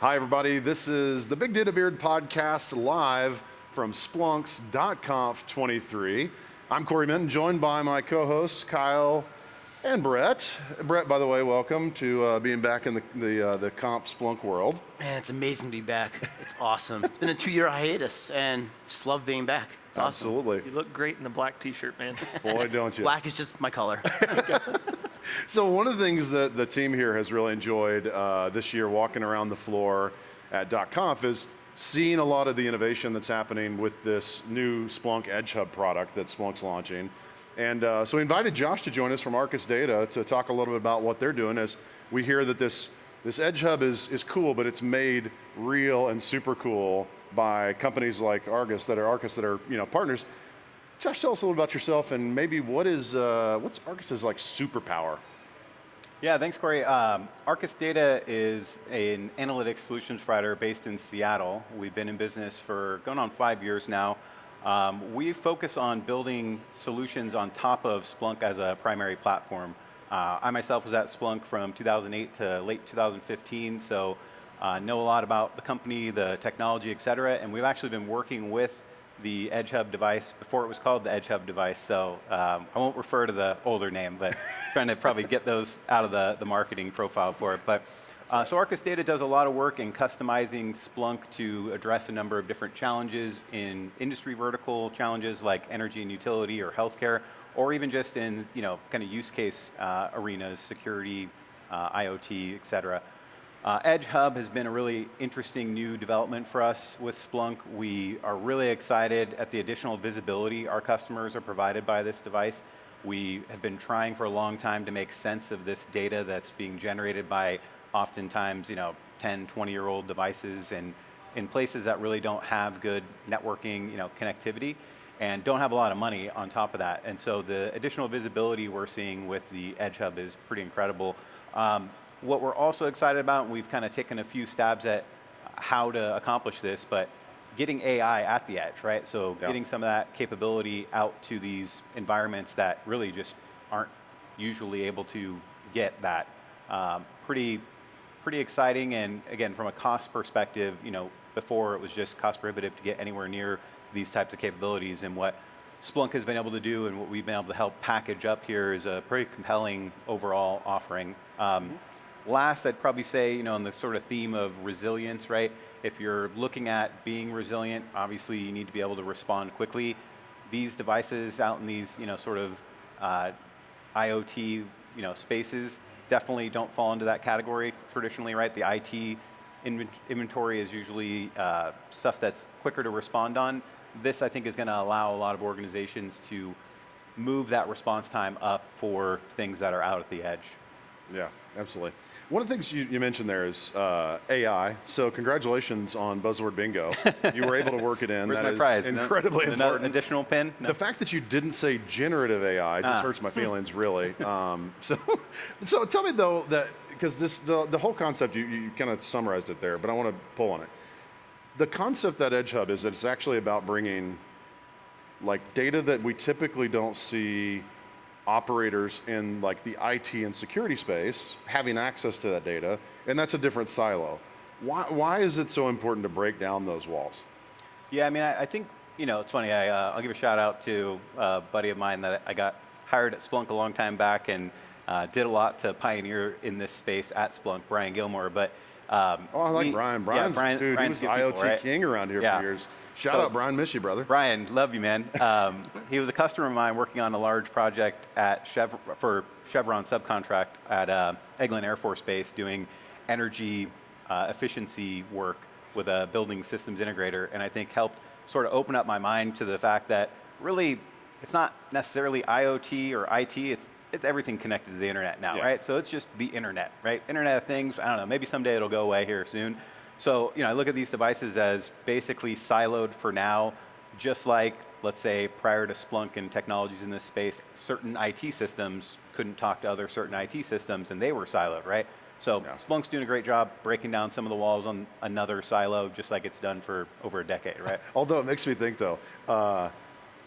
Hi, everybody. This is the Big Data Beard podcast live from Splunk's .conf23. I'm Corey Minton, joined by my co-hosts Kyle and Brett. Brett, by the way, welcome to being back in the comp Splunk world. Man, it's amazing to be back. It's awesome. It's been a 2-year hiatus, and just love being back. It's awesome. Absolutely. You look great in the black t-shirt, man. Boy, don't you. Black is just my color. So one of the things that the team here has really enjoyed this year walking around the floor at .conf is seeing a lot of the innovation that's happening with this new Splunk Edge Hub product that Splunk's launching. And so we invited Josh to join us from Arcus Data to talk a little bit about what they're doing, as we hear that this Edge Hub is cool, but it's made real and super cool by companies like Arcus that are partners. Josh, tell us a little about yourself and maybe what's Arcus's superpower? Yeah, thanks, Corey. Arcus Data is an analytics solutions provider based in Seattle. We've been in business for going on 5 years now. We focus on building solutions on top of Splunk as a primary platform. I myself was at Splunk from 2008 to late 2015, so know a lot about the company, the technology, et cetera, and we've actually been working with the Edge Hub device before it was called the Edge Hub device, so I won't refer to the older name, but trying to probably get those out of the marketing profile for it. But so Arcus Data does a lot of work in customizing Splunk to address a number of different challenges in industry vertical challenges like energy and utility or healthcare, or even just in kind of use case arenas, security, IoT, et cetera. Edge Hub has been a really interesting new development for us with Splunk. We are really excited at the additional visibility our customers are provided by this device. We have been trying for a long time to make sense of this data that's being generated by oftentimes 10, 20-year-old devices and in places that really don't have good networking connectivity and don't have a lot of money on top of that. And so the additional visibility we're seeing with the Edge Hub is pretty incredible. What we're also excited about, and we've kind of taken a few stabs at how to accomplish this, but getting AI at the edge, right? So getting some of that capability out to these environments that really just aren't usually able to get that. Pretty exciting, and again, from a cost perspective, before it was just cost prohibitive to get anywhere near these types of capabilities, and what Splunk has been able to do and what we've been able to help package up here is a pretty compelling overall offering. Last, I'd probably say, on the sort of theme of resilience, right? If you're looking at being resilient, obviously you need to be able to respond quickly. These devices out in these, sort of IoT, spaces definitely don't fall into that category traditionally, right? The IT inventory is usually stuff that's quicker to respond on. This, I think, is going to allow a lot of organizations to move that response time up for things that are out at the edge. Yeah, absolutely. One of the things you mentioned there is AI. So congratulations on Buzzword Bingo. You were able to work it in. Where's that my is prize? incredibly important. Additional pin? No. The fact that you didn't say generative AI just hurts my feelings, really. So tell me though that, because the whole concept, you kind of summarized it there, but I want to pull on it. The concept that Edge Hub is that it's actually about bringing data that we typically don't see operators in the IT and security space having access to that data, and that's a different silo. Why is it so important to break down those walls? Yeah, I mean, I think, it's funny, I'll give a shout out to a buddy of mine that I got hired at Splunk a long time back and did a lot to pioneer in this space at Splunk, Brian Gilmore, but I like Brian. Brian's dude, he was IoT right? king around here for years. Shout out, Brian. Miss you, brother. Brian, love you, man. He was a customer of mine working on a large project at for Chevron subcontract at Eglin Air Force Base doing energy efficiency work with a building systems integrator, and I think helped sort of open up my mind to the fact that really it's not necessarily IoT or IT, it's everything connected to the internet now, right? So it's just the internet, right? Internet of Things, I don't know, maybe someday it'll go away here soon. So, I look at these devices as basically siloed for now, just like, let's say, prior to Splunk and technologies in this space, certain IT systems couldn't talk to other certain IT systems and they were siloed, right? So Splunk's doing a great job breaking down some of the walls on another silo, just like it's done for over a decade, right? Although it makes me think though,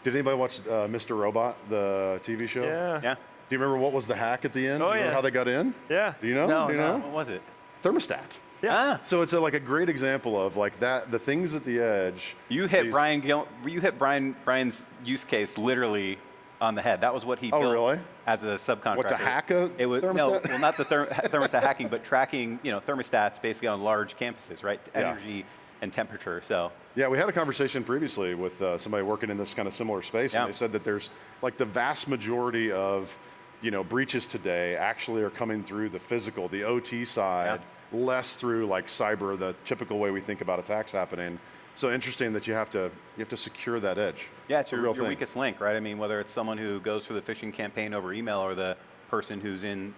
did anybody watch Mr. Robot, the TV show? Yeah. Do you remember what was the hack at the end? Oh, Do you remember how they got in? Yeah. Do you know? No, Do you know? What was it? Thermostat. Yeah. So it's like a great example of like that, the things at the edge. You hit these- Brian's use case literally on the head. That was what he Oh, built really? as a subcontractor. What, to hack a It was no, thermostat? well, not the thermostat hacking, but tracking, thermostats basically on large campuses, right? Yeah. Energy and temperature. So Yeah, we had a conversation previously with somebody working in this kind of similar space, Yeah. and they said that there's like the vast majority of breaches today actually are coming through the physical, the OT side, less through like cyber, the typical way we think about attacks happening. So interesting that you have to secure that edge. yeah, it's a your, real your thing. weakest link, right? I mean, whether it's someone who goes through the phishing campaign over email or the person who's in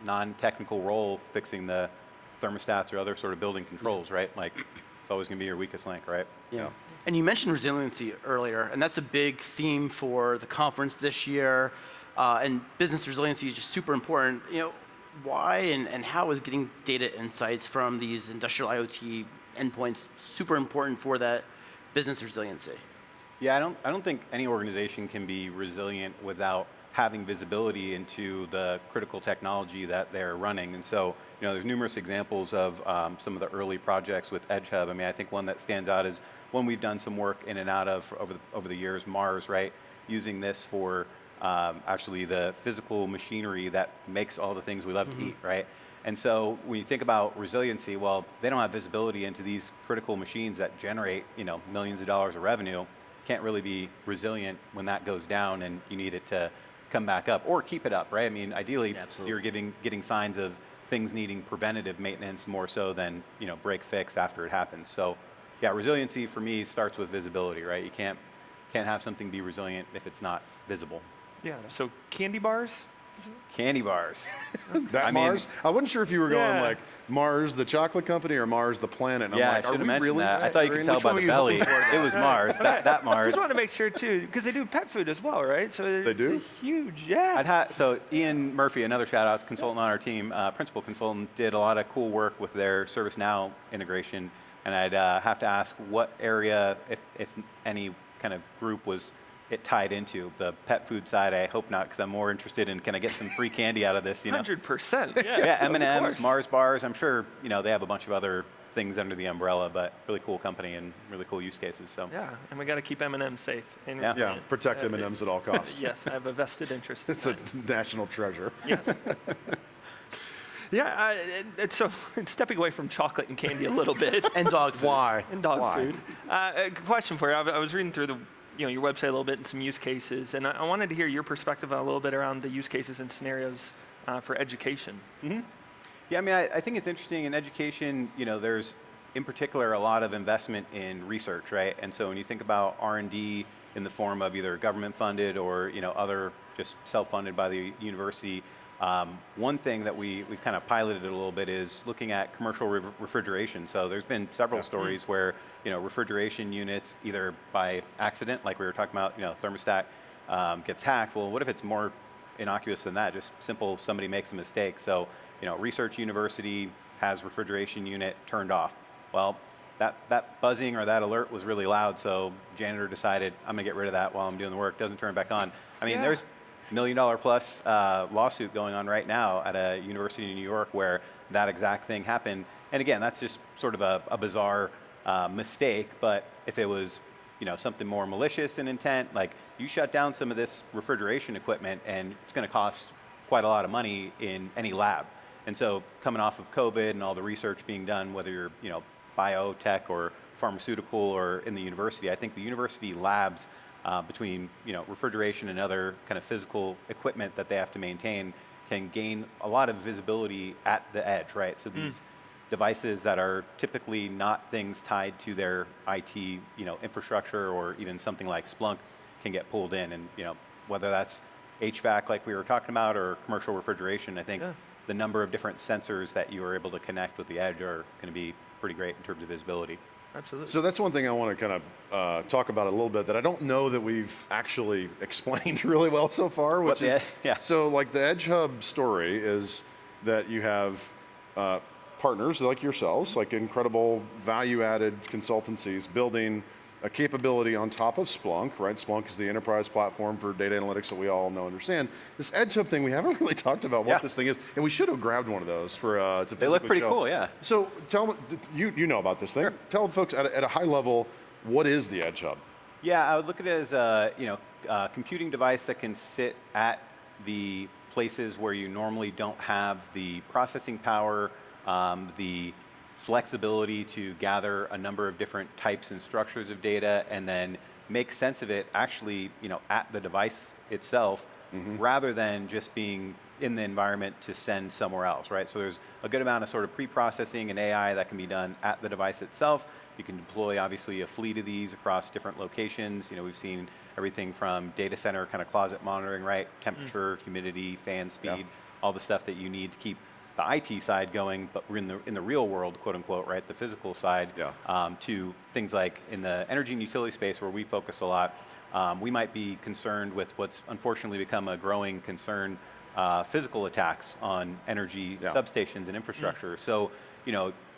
non-technical role fixing the thermostats or other sort of building controls, right? Like it's always going to be your weakest link, right? Yeah. And you mentioned resiliency earlier, and that's a big theme for the conference this year. And business resiliency is just super important. Why and how is getting data insights from these industrial IoT endpoints super important for that business resiliency? Yeah, I don't think any organization can be resilient without having visibility into the critical technology that they're running. And so, there's numerous examples of some of the early projects with Edge Hub. I mean, I think one that stands out is one we've done some work in and out of over the years, Mars, right? Using this for actually the physical machinery that makes all the things we love to eat, right? And so when you think about resiliency, well, they don't have visibility into these critical machines that generate, millions of dollars of revenue. Can't really be resilient when that goes down and you need it to come back up or keep it up, right? I mean, ideally, Absolutely. you're getting signs of things needing preventative maintenance more so than, break fix after it happens. So yeah, resiliency for me starts with visibility, right? You can't have something be resilient if it's not visible. Yeah. So candy bars. Candy bars. That I mean- Mars? I wasn't sure if you were going Yeah. like Mars, the chocolate company, or Mars, the planet. And Yeah, I'm like, I are should have we mentioned really? that. I thought you could tell Which by one the were you belly. looking for? It was Mars. That Mars. Just wanted to make sure too, because they do pet food as well, right? So it's do? huge. Yeah. So Ian Murphy, another shout out, consultant on our team, principal consultant, did a lot of cool work with their ServiceNow integration. And I'd have to ask what area, if any kind of group was it tied into. The pet food side, I hope not, because I'm more interested in can I get some free candy out of this, 100%. Yes, Yeah, of M&Ms, course. Mars bars. I'm sure they have a bunch of other things under the umbrella, but really cool company and really cool use cases. So Yeah, and we got to keep M&M safe. And Yeah. Yeah, protect M&Ms at all costs. Yes, I have a vested interest. in It's a that. national treasure. Yes. Yeah, so stepping away from chocolate and candy a little bit, And dog food. Why? and dog Why? food. A question for you. I was reading through your website a little bit and some use cases, and I wanted to hear your perspective a little bit around the use cases and scenarios for education. Yeah, I mean, I think it's interesting in education, there's in particular a lot of investment in research, right? And so when you think about R&D in the form of either government funded or, other just self-funded by the university, one thing that we've kind of piloted a little bit is looking at commercial refrigeration. So there's been several stories where, refrigeration units either by accident, like we were talking about, thermostat gets hacked. Well, what if it's more innocuous than that? Just simple, somebody makes a mistake. So, research university has refrigeration unit turned off. Well, that buzzing or that alert was really loud, so janitor decided, I'm gonna get rid of that while I'm doing the work, doesn't turn it back on. I mean, Yeah. there's $1 million plus lawsuit going on right now at a university in New York where that exact thing happened. And again, that's just sort of a bizarre mistake, but if it was something more malicious in intent, like you shut down some of this refrigeration equipment and it's going to cost quite a lot of money in any lab. And so coming off of COVID and all the research being done, whether you're biotech or pharmaceutical or in the university, I think the university labs between refrigeration and other kind of physical equipment that they have to maintain can gain a lot of visibility at the edge, right? So these devices that are typically not things tied to their IT infrastructure or even something like Splunk can get pulled in, and whether that's HVAC like we were talking about or commercial refrigeration, I think the number of different sensors that you are able to connect with the edge are going to be pretty great in terms of visibility. Absolutely. So that's one thing I want to kind of talk about a little bit that I don't know that we've actually explained really well so far. Which is, yeah. So like the Edge Hub story is that you have partners like yourselves, like incredible value-added consultancies building a capability on top of Splunk, right? Splunk is the enterprise platform for data analytics that we all know and understand. This Edge Hub thing, we haven't really talked about what this thing is, and we should have grabbed one of those for to They look pretty show. cool, yeah. So tell me, you know about this thing. Sure. Tell the folks at a high level, what is the Edge Hub? Yeah, I would look at it as a computing device that can sit at the places where you normally don't have the processing power, the flexibility to gather a number of different types and structures of data, and then make sense of it actually, at the device itself, rather than just being in the environment to send somewhere else, right? So there's a good amount of sort of pre-processing and AI that can be done at the device itself. You can deploy, obviously, a fleet of these across different locations. We've seen everything from data center kind of closet monitoring, right? Temperature, humidity, fan speed, all the stuff that you need to keep the IT side going, but we're in the real world, quote unquote, right? The physical side, to things like in the energy and utility space where we focus a lot. We might be concerned with what's unfortunately become a growing concern, physical attacks on energy substations and infrastructure. So,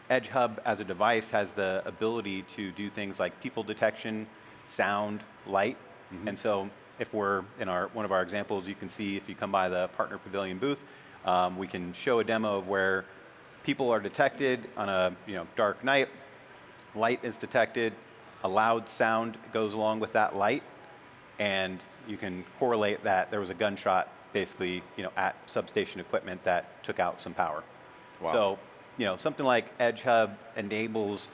Edge Hub as a device has the ability to do things like people detection, sound, light. And so if we're in one of our examples, you can see if you come by the Partner Pavilion booth, we can show a demo of where people are detected on a dark night, light is detected, a loud sound goes along with that light, and you can correlate that there was a gunshot basically at substation equipment that took out some power. Wow. So something like Edge Hub enables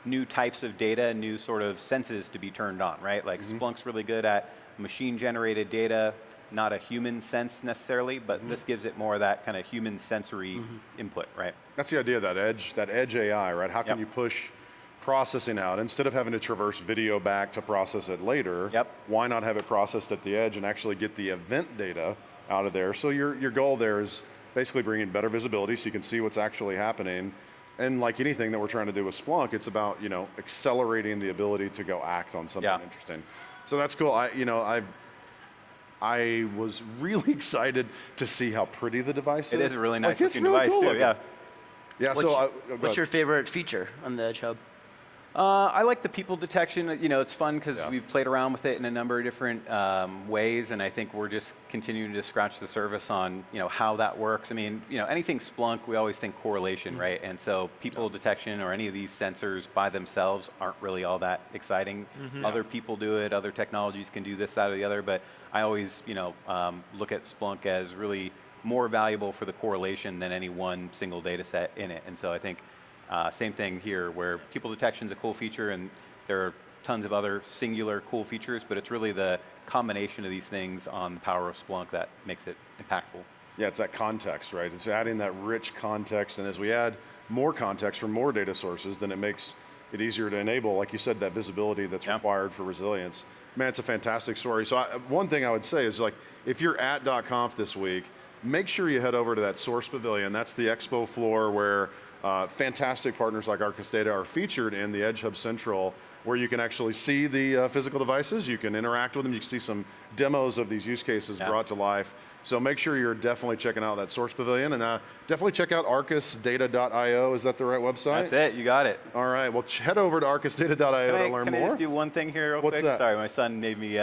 new types of data, new sort of senses to be turned on, right? Like Splunk's really good at machine-generated data, not a human sense necessarily, but this gives it more of that kind of human sensory input, right? That's the idea of that edge AI, right? How can you push processing out instead of having to traverse video back to process it later? Why not have it processed at the edge and actually get the event data out of there? So your goal there is basically bringing better visibility so you can see what's actually happening. And like anything that we're trying to do with Splunk, it's about accelerating the ability to go act on something interesting. So that's cool. I was really excited to see how pretty the device is. It is a really nice it's looking really device cool too, looking. yeah. Yeah, What's your favorite feature on the Edge Hub? I like the people detection. It's fun because we've played around with it in a number of different ways, and I think we're just continuing to scratch the surface on how that works. I mean, anything Splunk, we always think correlation, right? And so people detection or any of these sensors by themselves aren't really all that exciting. Other people do it. Other technologies can do this, that, or the other. But I always, look at Splunk as really more valuable for the correlation than any one single data set in it. And so I think. Same thing here, where people detection is a cool feature, and there are tons of other singular cool features, but it's really the combination of these things on the power of Splunk that makes it impactful. Yeah, it's that context, right? It's adding that rich context, and as we add more context from more data sources, then it makes it easier to enable, like you said, that visibility that's required for resilience. Man, it's a fantastic story. So one thing I would say is, like, if you're at .conf this week, make sure you head over to that Source Pavilion. That's the expo floor where fantastic partners like Arcus Data are featured in the Edge Hub Central, where you can actually see the physical devices, you can interact with them, you can see some demos of these use cases brought to life. So make sure you're definitely checking out that Source Pavilion, and definitely check out arcusdata.io. Is that the right website? That's it, you got it. All right, well, head over to arcusdata.io to learn more. Can I just do one thing here real What's quick? that? Sorry, my son made me...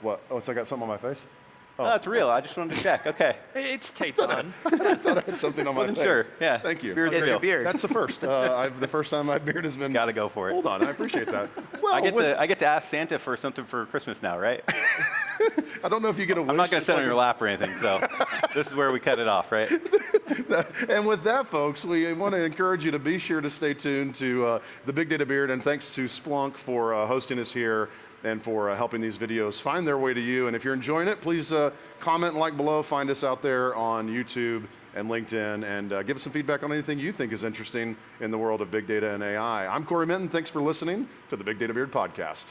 What? Oh, I got something on my face? Oh, that's real. I just wanted to check. Okay. It's taped on. I thought I had something on my face. Wasn't sure. Yeah. Thank you. Beard's It's real. your beard. That's the first. The first time my beard has been. Gotta go for it. Hold on, I appreciate that. Well, I get to ask Santa for something for Christmas now, right? I don't know if you get a wish. I'm not going to just sit on like your lap or anything, so this is where we cut it off, right? And with that, folks, we want to encourage you to be sure to stay tuned to the Big Data Beard, and thanks to Splunk for hosting us here and for helping these videos find their way to you. And if you're enjoying it, please comment and like below. Find us out there on YouTube and LinkedIn, and give us some feedback on anything you think is interesting in the world of big data and AI. I'm Corey Minton. Thanks for listening to the Big Data Beard podcast.